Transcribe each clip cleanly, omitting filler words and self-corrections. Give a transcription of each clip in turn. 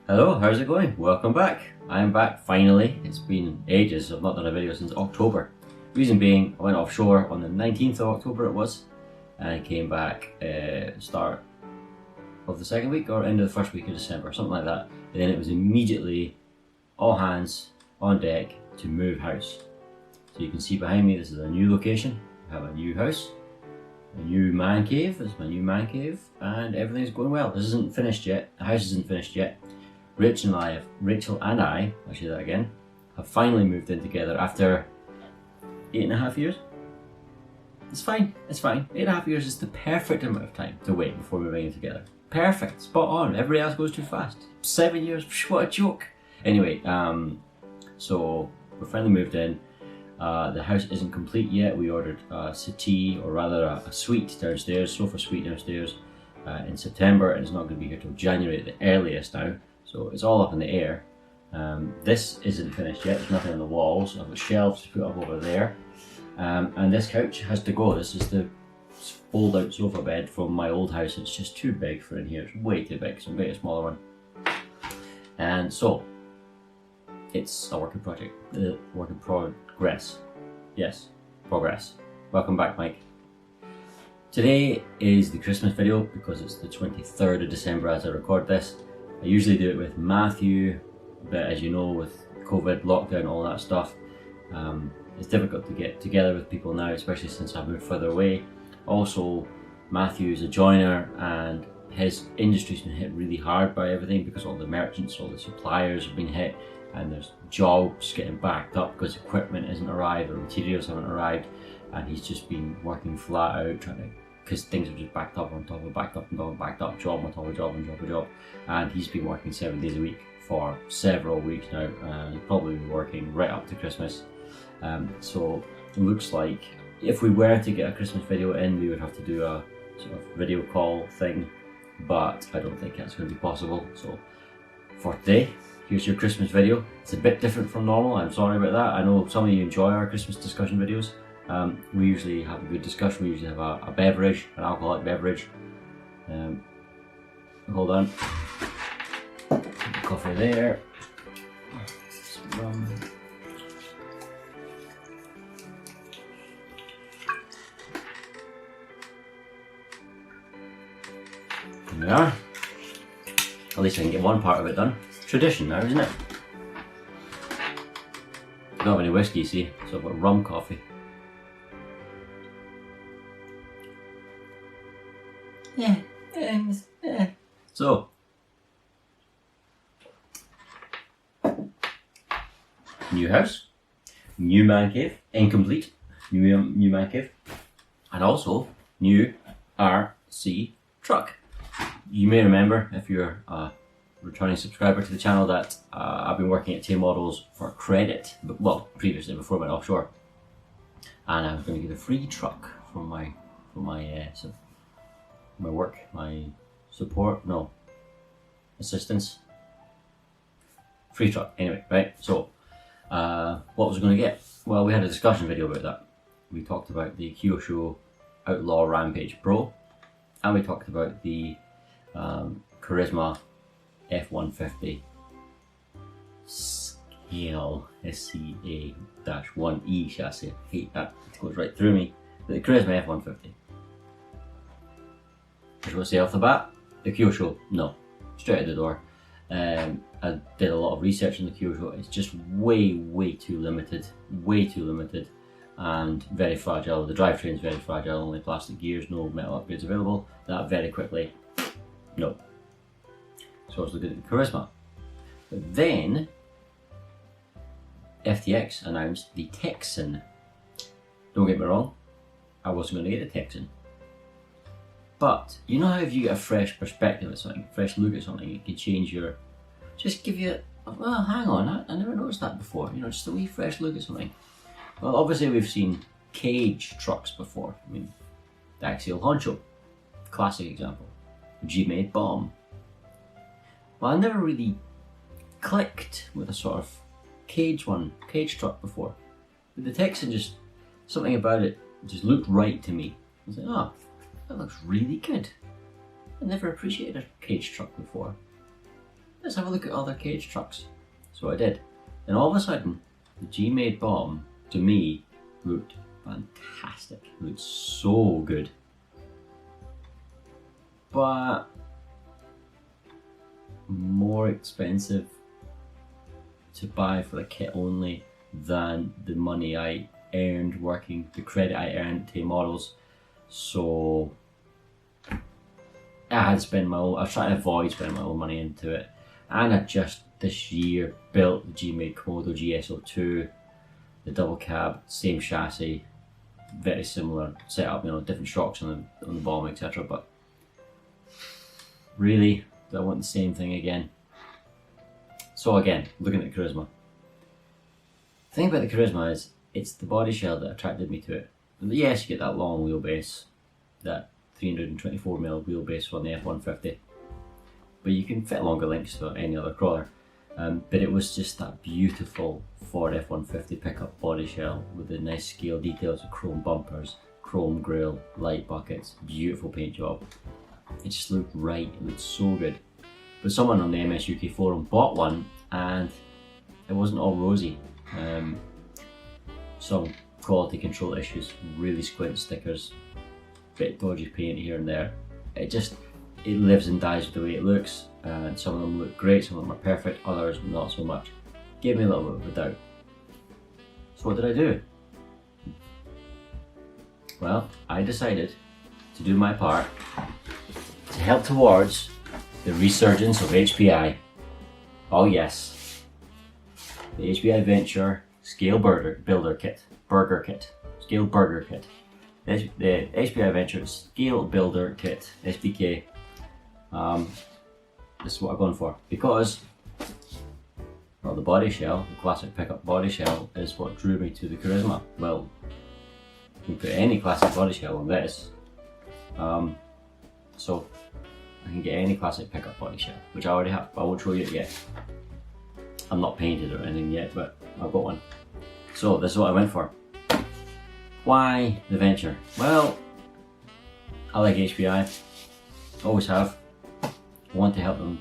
Hello, how's it going? Welcome back. I'm back finally. It's been ages. I've not done a video since October. Reason being, I went offshore on the 19th of October it was, and I came back start of the second week or end of the first week of December, something like that. And then it was immediately all hands on deck to move house. So you can see behind me, this is a new location. I have a new house, a new man cave. This is my new man cave, and everything's going well. This isn't finished yet. The house isn't finished yet. Rachel and I, I'll say that again, have finally moved in together after 8.5 years. It's fine, it's fine. 8.5 years is the perfect amount of time to wait before moving in together. Perfect, spot on. Everybody else goes too fast. 7 years, what a joke. Anyway, so we're finally moved in. The house isn't complete yet. We ordered a settee, or rather a suite downstairs, sofa suite downstairs in September, and it's not going to be here till January at the earliest now. So it's all up in the air. This isn't finished yet. There's nothing on the walls. I've got shelves to put up over there. And this couch has to go. This is the fold-out sofa bed from my old house. It's just too big for in here. It's way too big, so I'm getting a smaller one. And so, it's a work in project. Work in progress. Yes, progress. Welcome back, Mike. Today is the Christmas video because it's the 23rd of December as I record this. I usually do it with Matthew, but as you know, with COVID, lockdown, all that stuff, it's difficult to get together with people now, especially since I've moved further away. Also, Matthew's a joiner and his industry's been hit really hard by everything because all the merchants, all the suppliers have been hit, and there's jobs getting backed up because equipment hasn't arrived or materials haven't arrived, and he's just been working flat out trying to, because things have just backed up on top of backed up on top of backed up, job on top of job on top of job, and he's been working 7 days a week for several weeks now, and he'll probably be working right up to Christmas. So it looks like if we were to get a Christmas video in, we would have to do a sort of video call thing, but I don't think that's going to be possible. So for today, here's your Christmas video. It's a bit different from normal, I'm sorry about that. I know some of you enjoy our Christmas discussion videos. We usually have a good discussion. We usually have a beverage, an alcoholic beverage. Hold on. Coffee there. Some rum. There we are. At least I can get one part of it done. Tradition now, isn't it? I don't have any whiskey, see, so I've got rum coffee. Yeah. So, new house, new man cave, incomplete, new man cave, and also new RC truck. You may remember, if you're a returning subscriber to the channel, that I've been working at Tay Models for credit, well, previously before I went offshore, and I was going to get a free truck from my work, my support, no, assistance, free truck, anyway, right? So, what was I going to get? Well, we had a discussion video about that. We talked about the Kyosho Outlaw Rampage Pro, and we talked about the Charisma F150 Scale SCA-1E chassis. I hate that, it goes right through me. But the Charisma F150. I should say off the bat, the Kyosho, no, straight out the door. I did a lot of research on the Kyosho. It's just way too limited, and very fragile. The drivetrain is very fragile, only plastic gears, no metal upgrades available. That very quickly, no. So I was looking at the Charisma. But then, FTX announced the Texan. Don't get me wrong, I wasn't going to get the Texan. But, you know how if you get a fresh perspective at something, fresh look at something, it can change your, just give you, well, hang on, I never noticed that before, you know, just a wee fresh look at something. Well, obviously we've seen cage trucks before. I mean, the Axial Honcho, classic example. G-made bomb. Well, I never really clicked with a sort of cage truck before. But the Texan, just, something about it just looked right to me. I was like, oh, that looks really good. I never appreciated a cage truck before. let's have a look at other cage trucks. So I did. And all of a sudden, the G-Made bomb, to me, looked fantastic. It looked so good. But more expensive to buy for a kit only than the money I earned working, the credit I earned to models. So I had to spend I was trying to avoid spending my own money into it. And I just this year built the G-Made Komodo GSO2, the double cab, same chassis, very similar setup, you know, different shocks on the bomb, etc. But really, do I want the same thing again? So again, looking at the Charisma. The thing about the Charisma is it's the body shell that attracted me to it. And yes, you get that long wheelbase, that 324mm wheelbase on the F-150, but you can fit longer links to any other crawler. But it was just that beautiful Ford F-150 pickup body shell with the nice scale details of chrome bumpers, chrome grille, light buckets, beautiful paint job. It just looked right, it looked so good. But someone on the MS UK forum bought one and it wasn't all rosy. Some quality control issues, really squint stickers, bit dodgy paint here and there. It lives and dies with the way it looks, and some of them look great, some of them are perfect, others not so much. Gave me a little bit of a doubt. So what did I do? Well, I decided to do my part to help towards the resurgence of HPI. Oh yes, the HPI Venture Scale Builder Kit, Scale Burger Kit. The HPI Venture Scale Builder Kit, SBK. This is what I've gone for because, well, the body shell, the classic pickup body shell, is what drew me to the Charisma. Well, you can put any classic body shell on this, so I can get any classic pickup body shell, which I already have, but I won't show you it yet. I'm not painted or anything yet, but I've got one. So this is what I went for. Why the Venture? Well, I like HPI, always have. I want to help them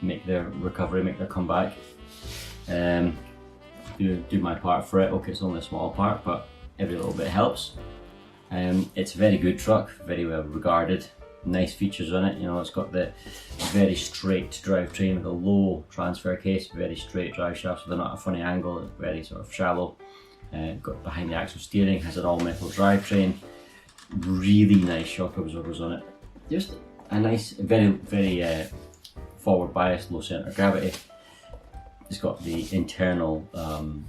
make their recovery, make their comeback. Do my part for it. Okay, it's only a small part, but every little bit helps. It's a very good truck, very well regarded. Nice features on it, you know, it's got the very straight drivetrain with a low transfer case, very straight drive shafts, so they're not a funny angle, it's very sort of shallow. Got behind the axle steering, has an all metal drivetrain, really nice shock absorbers on it. Just a nice, very forward bias, low center of gravity. It's got the internal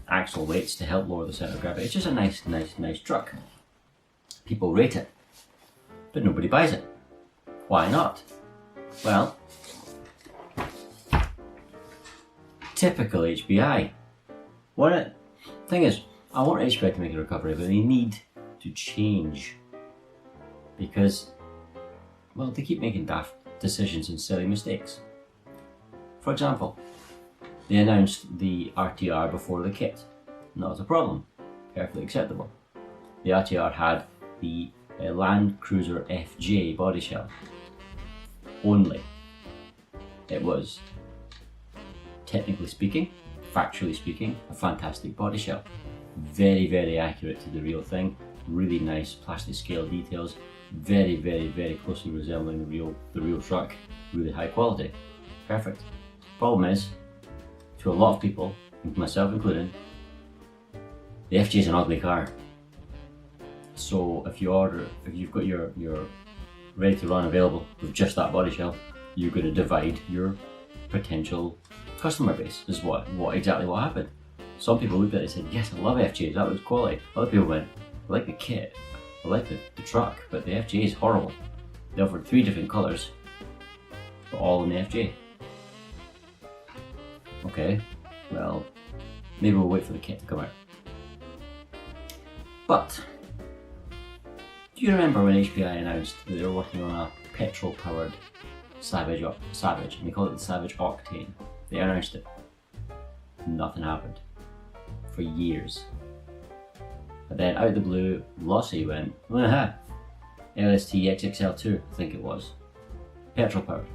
axle weights to help lower the center of gravity. It's just a nice truck. People rate it, but nobody buys it. Why not? Well, typical HPI. Thing is, I want HPI to make a recovery, but they need to change because, well, they keep making daft decisions and silly mistakes. For example, they announced the RTR before the kit. Not a problem, perfectly acceptable. The RTR had the Land Cruiser FJ body shell only. It was, technically speaking, factually speaking, a fantastic body shell. Very accurate to the real thing. Really nice plastic scale details. Very closely resembling the real truck. Really high quality. Perfect. Problem is, to a lot of people, myself included, the FJ is an ugly car. So if you've got your ready to run available with just that body shell, you're going to divide your potential customer base. Is exactly what happened. Some people looked at it and said, yes, I love FJs, that looks quality. Other people went, I like the kit, I like the truck, but the FJ is horrible. They offered 3 different colours, but all in the FJ. Okay, well, maybe we'll wait for the kit to come out. But do you remember when HPI announced that they were working on a petrol-powered Savage, and they call it the Savage Octane? They announced it. Nothing happened for years. And then out of the blue, Lossy went, aha, LST XXL2, I think it was, petrol-powered.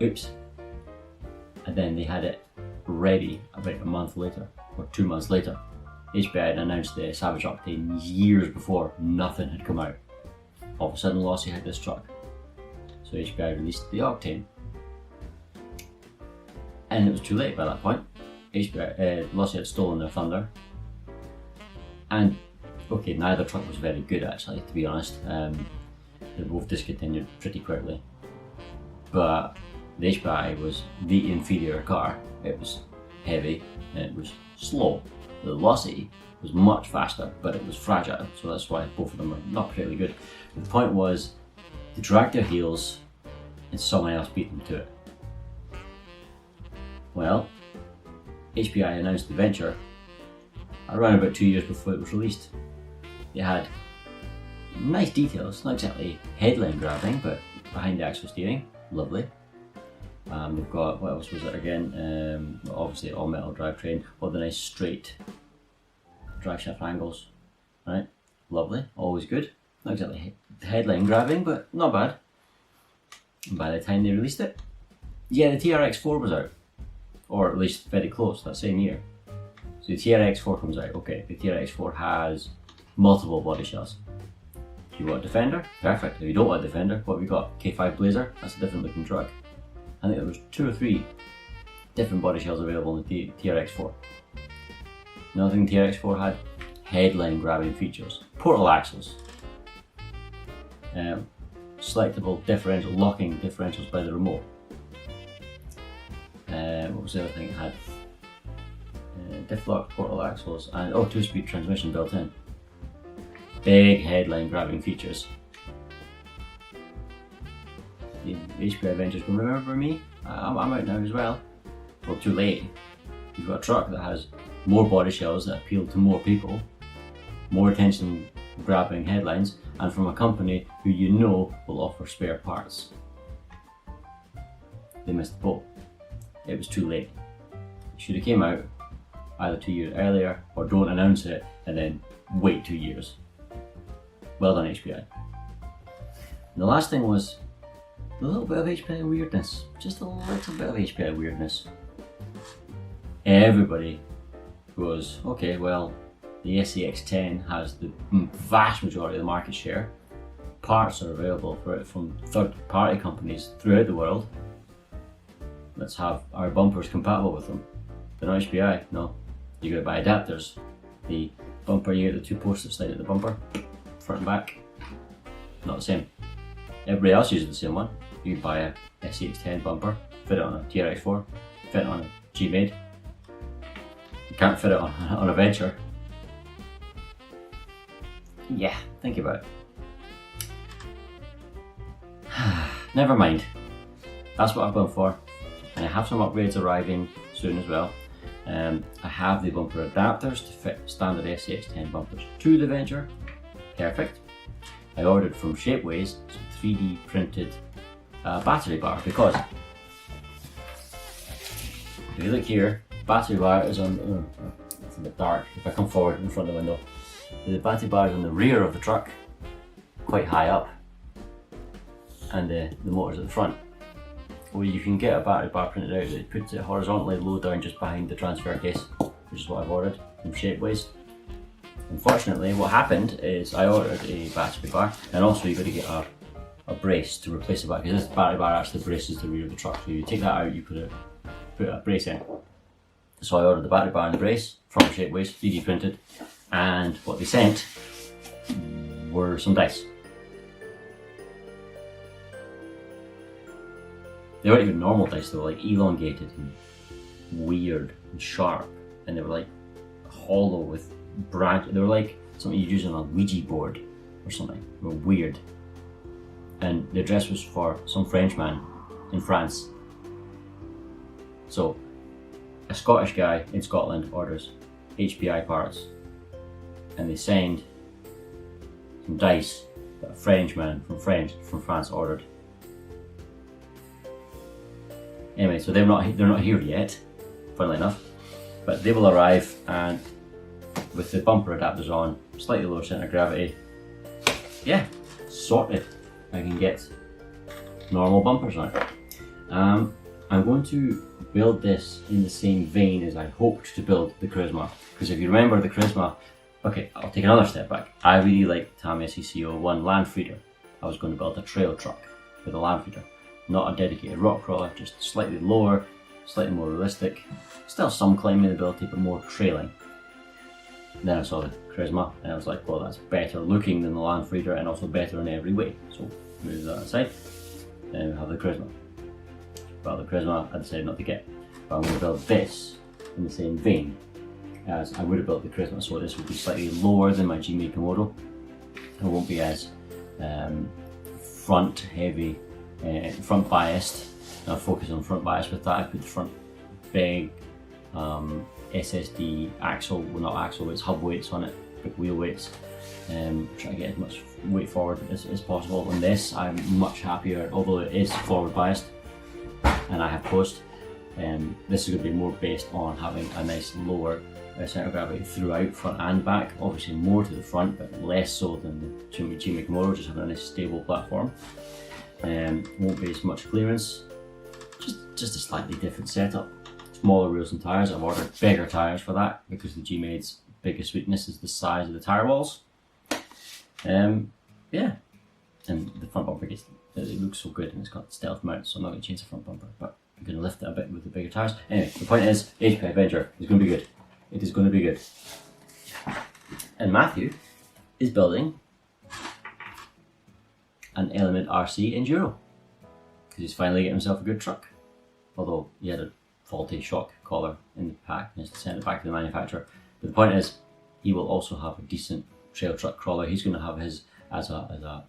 Oops. And then they had it ready about a month later, or 2 months later. HPI had announced the Savage Octane years before, nothing had come out. All of a sudden Lossy had this truck. So HPI released the Octane. And it was too late by that point. Lossy had stolen their thunder. And okay, neither truck was very good actually, to be honest. They both discontinued pretty quickly. But the HPI was the inferior car. It was heavy and it was slow. The Lossy was much faster, but it was fragile, so that's why both of them are not particularly good. But the point was, they dragged their heels and someone else beat them to it. Well, HPI announced the Venture around about 2 years before it was released. They had nice details, not exactly headline grabbing, but behind the axle steering, lovely. They've got, what else was it again? Obviously all metal drivetrain, all the nice straight drive shaft angles, right? Lovely, always good. Not exactly headline grabbing, but not bad. And by the time they released it, yeah, the TRX4 was out, or at least very close that same year. So the TRX4 comes out. Okay, the TRX4 has multiple body shells. If you want a Defender, perfect. If you don't want a Defender, what have we got? K5 Blazer, that's a different looking truck. I think there was 2 or 3 different body shells available in the TRX4. Another thing the TRX4 had, headline grabbing features. Portal axles. Selectable differential, locking differentials by the remote. What was the other thing it had? Diff lock, portal axles, and 2-speed transmission built in. Big headline grabbing features. The HPI Venture's going, remember me? I'm out now as well. Well, too late. You've got a truck that has more body shells that appeal to more people, more attention grabbing headlines, and from a company who you know will offer spare parts. They missed the boat. It was too late. It should have came out either 2 years earlier, or don't announce it and then wait 2 years. Well done, HPI. And the last thing was a little bit of HPI weirdness. Just a little bit of HPI weirdness. Everybody goes, okay, well, the SCX10 has the vast majority of the market share. Parts are available for it from third-party companies throughout the world. Let's have our bumpers compatible with them. They're not HPI, no. You gotta buy adapters. The bumper, you get the 2 posts that slide at the bumper, front and back. Not the same. Everybody else uses the same one. You can buy a SCX10 bumper, fit it on a TRX4, fit it on a G-Made. You can't fit it on a Venture. Yeah, think about it. Never mind. That's what I've gone for. And I have some upgrades arriving soon as well. I have the bumper adapters to fit standard SCX10 bumpers to the Venture. Perfect. I ordered from Shapeways some 3D printed battery bar, because if you look here, battery bar is on, it's a bit dark if I come forward in front of the window. The battery bar is on the rear of the truck, quite high up, and the motor's at the front. Well, you can get a battery bar printed out that puts it horizontally low down just behind the transfer case, which is what I've ordered from Shapeways. Unfortunately, what happened is I ordered a battery bar, and also you've got to get a brace to replace the bar, because this battery bar actually braces the rear of the truck. So you take that out, you put a brace in. So I ordered the battery bar and the brace from Shapeways, 3D printed, and what they sent were some dice. They weren't even normal dice, they were like elongated and weird and sharp, and they were like hollow with branch. They were like something you'd use on a Ouija board or something. They were weird. And the address was for some Frenchman in France. So a Scottish guy in Scotland orders HPI parts, and they send some dice that a Frenchman from France ordered. Anyway, so they're not here yet, funnily enough, but they will arrive, and with the bumper adapters on, slightly lower centre of gravity, yeah, sorted. I can get normal bumpers on it. I'm going to build this in the same vein as I hoped to build the Charisma, because if you remember the Charisma, okay, I'll take another step back. I really like Tamiya CC01 land feeder. I was going to build a trail truck with a land feeder, not a dedicated rock crawler, just slightly lower, slightly more realistic, still some climbing ability but more trailing. Then I saw the Charisma and I was like, well, that's better looking than the land feeder and also better in every way. So move that aside, then we have the Charisma. Well, the Charisma I decided not to get, but I'm going to build this in the same vein as I would have built the Charisma. So this will be slightly lower than my G-Made Komodo. It won't be as front heavy, front biased. I'll focus on front bias with that. I put the front big SSD axle, well not axle, it's hub weights on it, big wheel weights. Try to get as much weight forward as possible. On this I'm much happier, although it is forward biased and I have post. This is going to be more based on having a nice lower centre of gravity throughout, front and back. Obviously more to the front, but less so than the G-Made Komodo, just having a nice stable platform. Won't be as much clearance, just a slightly different setup. Smaller wheels and tyres. I've ordered bigger tyres for that because the G-Made's biggest weakness is the size of the tyre walls. Yeah, and the front bumper it looks so good and it's got stealth mount, so I'm not going to change the front bumper, but I'm going to lift it a bit with the bigger tyres. Anyway, the point is, HPI Venture is going to be good. It is going to be good. And Matthew is building an Element RC Enduro because he's finally getting himself a good truck. Although he had a faulty shock collar in the pack and has to send it back to the manufacturer. But the point is, he will also have a decent trail truck crawler. He's going to have his as a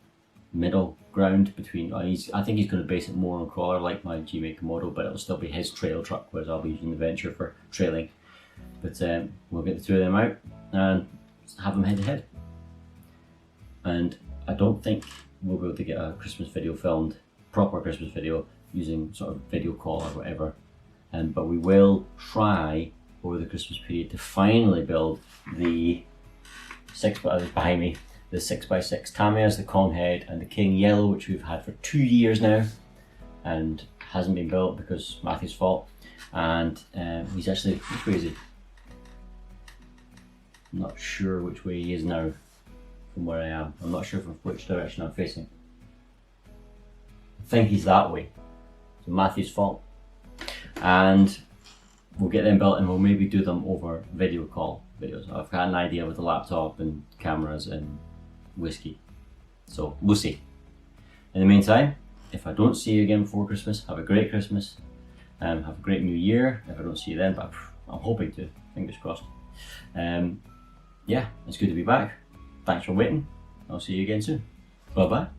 middle ground between. I think he's going to base it more on crawler like my G-Made Komodo, but it'll still be his trail truck, whereas I'll be using the Venture for trailing. But we'll get the two of them out and have them head to head. And I don't think we'll be able to get a Christmas video filmed, proper Christmas video, using sort of video call or whatever. But we will try over the Christmas period to finally build the behind me, the 6x6 Tamiyas, the Kong head and the King Yellow, which we've had for 2 years now and hasn't been built because Matthew's fault. And he's actually, which way is he? I'm not sure which way he is now from where I am. I'm not sure from which direction I'm facing. I think he's that way. So Matthew's fault. And we'll get them built and we'll maybe do them over video call videos. I've got an idea with the laptop and cameras and whiskey. So we'll see. In the meantime, if I don't see you again before Christmas, have a great Christmas. Have a great new year. If I don't see you then, but I'm hoping to, fingers crossed. Yeah, it's good to be back. Thanks for waiting. I'll see you again soon. Bye bye.